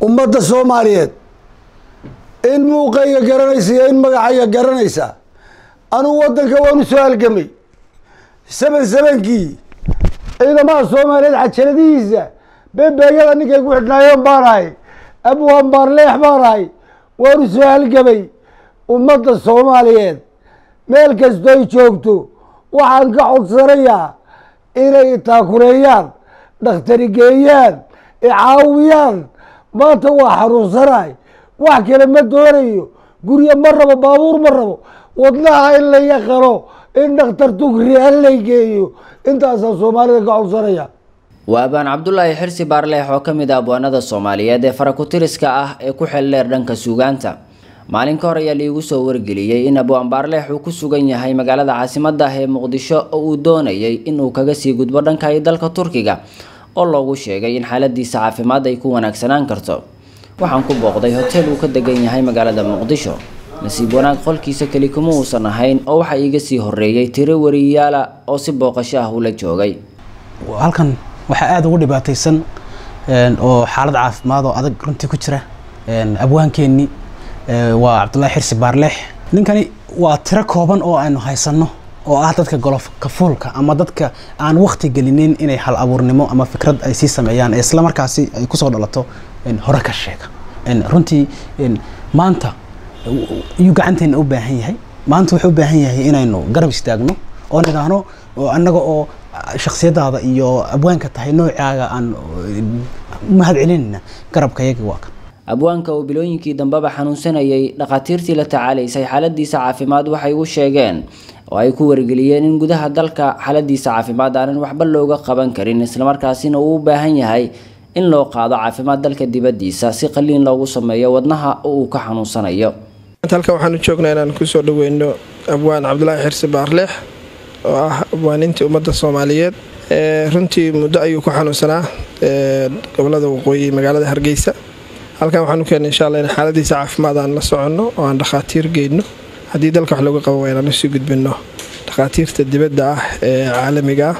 ummadda Soomaaliyeed in muuqayga garanaysa in magacayga garanaysa anu wadanka waan soo halgamay sabankii ciidamada Soomaaliyeed cajaladiisa bebeeyada ninkay ku xidhnaayeen baanahay Abwan Barlex baanahay waan soo halgamay ummadda Soomaaliyeed meel kasta ay joogto waxaan ka codsanayaa inay taakureeyaan dhakhtar geeyaan caawiyaan maanta waa xaruursanahay wax kale ma doonayo guriga ma rabo baabuur ma rabo wadnaha in la yaqalo in dhakhtar tugri la geeyo intaas Soomaalida ka codsanaya Abwan Barlex oo kamid ah abwaanada Soomaaliyeed ee farakutiriska ah ee ku xil dheer dhanka suugaanta maalin ka hor ayaa liigu soo wargeliyay in Abwan Barlex uu ku sugan yahay magaalada caasimadda ah ee Muqdisho oo uu doonayay in uu kaga sii gudbo dhanka dalka Turkiga oo loogu sheegay in xaaladiisa caafimaad ay ku wanaagsanaan karto waxaan ku booqday hotel uu ka degan yahay magaalada Muqdisho nasiib wanaag qolkiisa kali kuma uusan ahayn oo waxa iga sii horeeyay tiro wariyaala oo si booqasho ah ula joogay halkan waxa aad ugu dhibaataysan oo xaalad caafimaad oo adag runtii ku jira abwaankeeni waa Abwan Barlex ninkani waa tiro kooban oo aynu haysano oo ah dadka golof ka fuulka ama dadka aan waqti gelinin inay hal abuurnimo ama fikrad ay si sameeyaan isla markaasi ay ku soo dhalato hore ka sheega runtii maanta uu gacanteena u baahan yahay maanta wuxuu u baahan yahay inaynu garab istaagno oo nidahno oo annaga oo shakhsiyadaada iyo abwaanka tahay noocaaga aan mahad celinayna garabkayaga waa kan abwaanka oo bilooyinkii dambaba xanuunsanayay dhaqaatiirtii la tacaalaysay xaaladiisa caafimaad waxay u sheegeen oo ay ku wargeliyeen in gudaha dalka xaaladiisa caafimaad aanan waxba looga qaban karin isla markaasina uu u baahan yahay in loo qaado caafimaad dalka dibadiisa si qaliin loogu sameeyo wadnaha oo uu ka xanuunsanayo halka waxaan u joognaa inaan ku soo dhaweeyno Abwan Barlex oo ah abwaaninta ummadda Soomaaliyeed runtii muddo ayuu ku xanuunsanaa gobolada waqooyi magaalada Hargeysa halkan waxaan u keenay insha Allah in xaaladiisa caafimaad aan la socono oo aan dhaqaatiir geeyno haddii dalka wax looga qabo inaan soo gudbino dhaqaatiirta dibadda ah ee caalamiga ah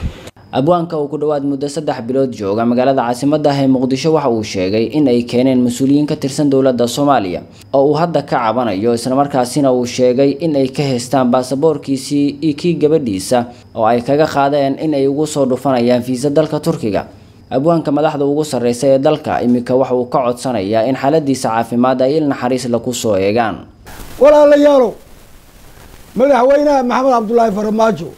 abwaanka uu ku dhawaad muddo 3 bilood jooga magaalada caasimadda ah ee Muqdisho waxa uu sheegay in ay keeneen mas'uuliyiin ka tirsan dawladda Soomaaliya oo uu hadda ka cabanayo isla markaasina uu sheegay in ay ka haystaan baasaboorkiisii iyo kii gabadhiisa oo ay kaga qaadeen in ay ugu soo dhufanayaan fiisa dalka Turkiga abwaanka madaxda ugu sareysa ee dalka imika waxa uu ka codsanayaa in xaaladiisa caafimaad ay naxariis la ku soo eegaan walaalayaal madaxweynaha Maxamed Abdullaahi Farmaajo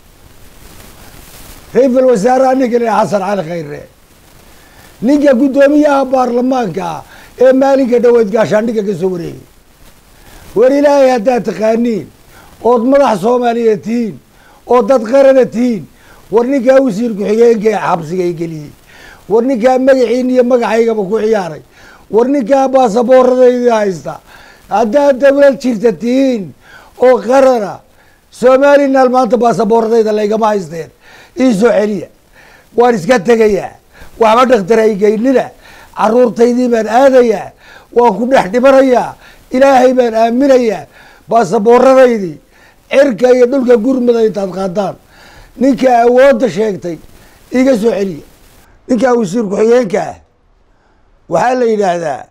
ra'iisul wasaaraha ninka Xasan Cali Khayre ninka gudoomiyaha baarlamaanka ee maalinka dhaweyd gaashaandhigga ka soo wareegay war ilaahay haddaad taqaaniin ood madax Soomaaliyeed tihiin oo dad qaran tihiin war ninka wasiir ku-xigeenka xabsiga ay geliyay war ninka magaciina iyo magacaygaba ku ciyaaray war ninka baasaboorradayda haysta haddaad dawlad jirta tihiin oo qarana Soomaaliland maanta baasaboorradayda laygama haysteen iisoo celiya waan iska tegayaa waxba dhakhtar ay geynina caruurtaydii baan aadayaa waan ku dhex dhimanayaa ilaahay baan aaminayaa baasaboorradaydii cirka iyo dhulka gurmada intaad qaadaan ninka awoodda sheegtay iga soo celiya ninka wasiir ku-xigeenka ah waxaa la yidhaahdaa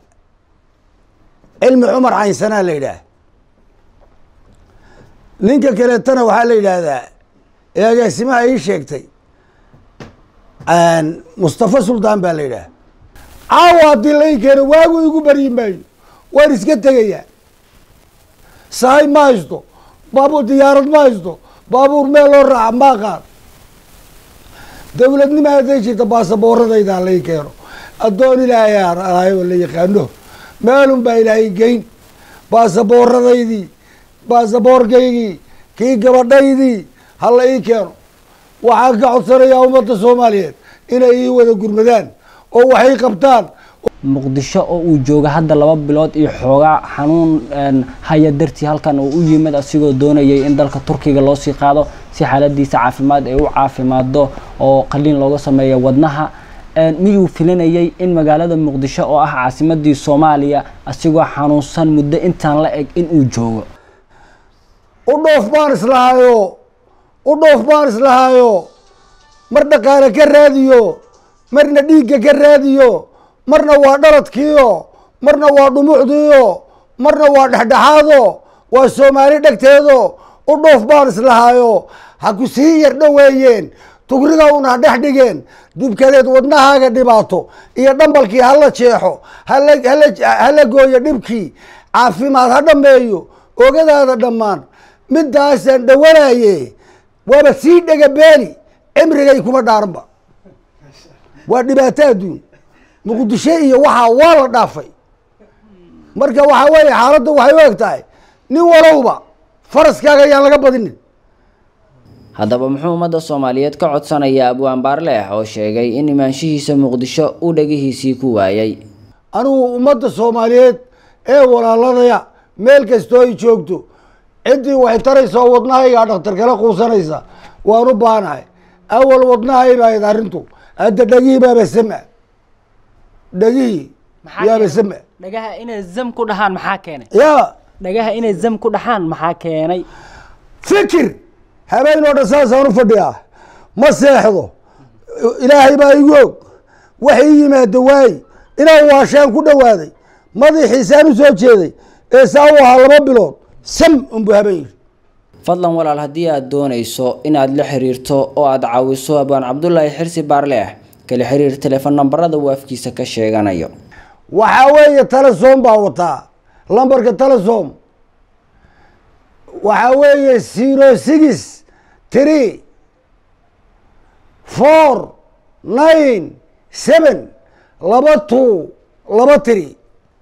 cilmi cumar caynsanaa la yidhaah ninka kaleetana waxaa la yidhaahdaa agaasimaha ii sheegtay Mustafa Sultan baa la yidhaah caawa haddii la ii keeno waagu igu baryi maayo waan iska tegayaa sahay ma haysto baabuur diyaarad ma haysto baabuur meel loo raaca ma aqaan dawladnimo hadday jirta baasaboorradayda la ii keeno addoon ilaahay oo la yaqaano meelun baa ilaahay geyn baasaboorradaydii baasaboorkaygii kii gabadhaydii halla ii keeno waxaan ka codsanayaa ummadda Soomaaliyeed inay ii wada gurmadaan oo waxay qabtaan Muqdisho oo uu jooga hadda 2 bilood iyo xoogaa xanuun haya dartii halkan oo u yimid asigoo doonayay in dalka Turkiga loo sii qaado si xaaladiisa caafimaad ay u caafimaado oo qaliin looga sameeyo wadnaha miyuu filanayay in magaalada Muqdisho oo ah caasimadii Soomaaliya asigoo xanuunsan muddo intaan la eg in uu joogo u dhoof baan islahaayo mar dhaqaale ka raadiyo marna dhiigga ka raadiyo marna waa dhaladkiyo marna waa dhumucdiyo marna waa dhexdhexaado waa Soomaali dhagteedo u dhoof baan islahaayo ha ku sii yar dhaweeyeen tugriga una dhex dhigeen dibkaleed wadnahaaga dhibaato iyo dhambalkii hala jeexo hala gooyo dhibkii caafimaad ha dhameeyo ogadaada dhammaan midaasan dhawanaye waaba sii dhaga beeni cimrigay kuma dhaaranba waa dhibaato adduun muqdisho iyo waxaa waa la dhaafay marka waxaa weeye xaaladda waxay u eg tahay nin walowba faraskaaga ayaan laga badinin haddaba muxuu ummadda Soomaaliyeed ka codsanayaa Abwan Barlex oo sheegay in imaanshihiisa Muqdisho uu dhagihiisii ku waayay anigu ummadda Soomaaliyeed ee walaaladaya meel kastoo ay joogto cidii waxay taraysaa wadnahayga dhakhtar kala quusanaysa waan u baanahay awal wadnahay baa arrintu hadda dhagihii baa basama dhagihii yaa basama dhagaha inay zam ku dhaxaan maxaa keenay yaa dhagaha inay zam ku dhaxaan maxaa keenay fikir habeenoo dhan saasaan u fadhiyaa ma seexdo ilaahay baa igu og waxay yimaado waay inaan waashaan ku dhawaaday madaxiisaan u soo jeeday ee saa u ahaa 2 bilood sam unbu habeen fadlan walaal haddii aad doonayso inaad la xiriirto oo aad caawiso Abwan Cabdullaahi Xirsi Barlex kala xiriir telefoon nambarada uu afkiisa ka sheeganayo waxaa weeye telesom baa wataa lambarka telesom waxaa weeye 06 3 4 9 7 2 2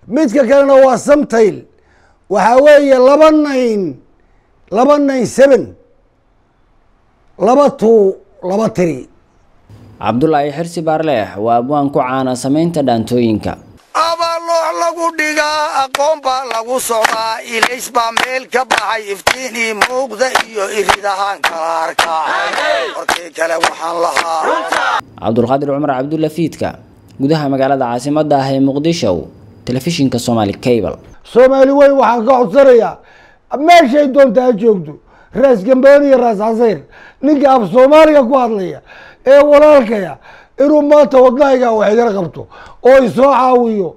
midka kalena waa samtail waxaa weeye 2 9 7 2 2 Cabdullaahi Xirsi Barlex waa abwaan ku caana samaynta dhaantooyinka abaloox lagu dhigaa aqoon baa lagu socdaa ilays baa meel ka baxay iftiinii muuqda iyo iridahaan kala arkaa warkii kale waxaan lahaa Cabdulqaadir Cumar Cabdulla Fiidka gudaha magaalada caasimadda ah ee Muqdisho telefishinka Somali Cable Soomaali way waxaan ka codsanayaa meeshay doontaa joogto raas Gambooni iyo raas Xaseen ninka af Soomaaliga ku hadlaya ee walaalkaya inuu maanta wadnahayga wax iga qabto oo isoo caawiyo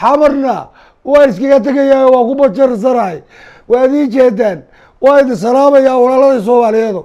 xamarna waa iskaga tagayaa waa ku bajarsanahay waa idin jeedaan waa idin salaamayaa walaalada Soomaaliyeed